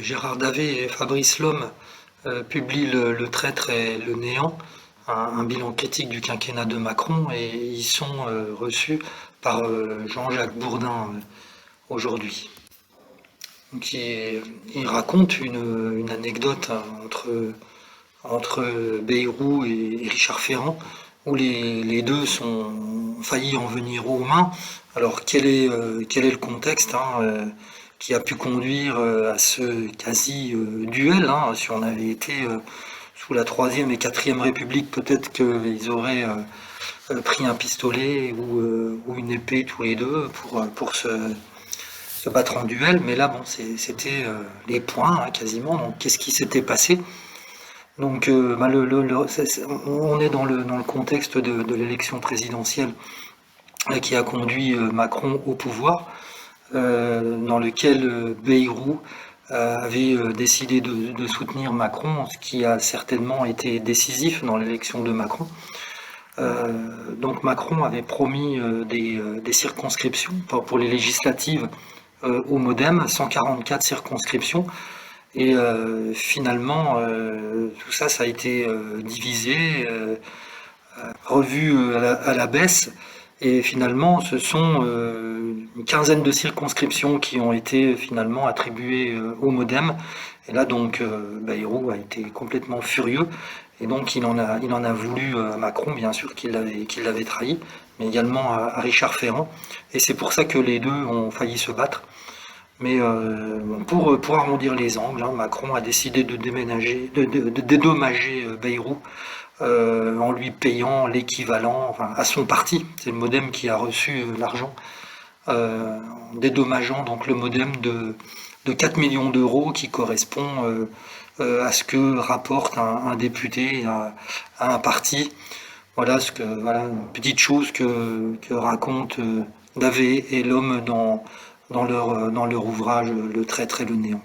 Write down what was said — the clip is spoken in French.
Gérard Davet et Fabrice Lhomme publient le Traître et le Néant, un bilan critique du quinquennat de Macron, et ils sont reçus par Jean-Jacques Bourdin aujourd'hui. Donc, il raconte une anecdote entre Bayrou et Richard Ferrand, où les deux ont failli en venir aux mains. Alors quel est le contexte qui a pu conduire à ce quasi-duel, hein? Si on avait été sous la Troisième et Quatrième République, peut-être qu'ils auraient pris un pistolet ou une épée tous les deux pour se battre en duel. Mais là, bon, c'était les points, hein, quasiment. Donc qu'est-ce qui s'était passé? Donc, on est dans le contexte de l'élection présidentielle qui a conduit Macron au pouvoir, dans lequel Bayrou avait décidé de soutenir Macron, ce qui a certainement été décisif dans l'élection de Macron. Donc Macron avait promis des circonscriptions pour les législatives au MoDem, 144 circonscriptions. Et finalement, tout ça, ça a été divisé, revu à la baisse. Et finalement, ce sont une quinzaine de circonscriptions qui ont été finalement attribuées au MoDem. Et là, donc, Bayrou a été complètement furieux. Et donc, il en a voulu à Macron, bien sûr, qu'il l'avait trahi, mais également à Richard Ferrand. Et c'est pour ça que les deux ont failli se battre. Mais bon, pour arrondir les angles, hein, Macron a décidé de dédommager Bayrou en lui payant l'équivalent, enfin, à son parti, c'est le MoDem qui a reçu l'argent, en dédommageant donc le MoDem de 4 millions d'euros qui correspond à ce que rapporte un député à un parti. Voilà une petite chose que raconte Davet et Lhomme dans leur ouvrage Le Traître et le Néant.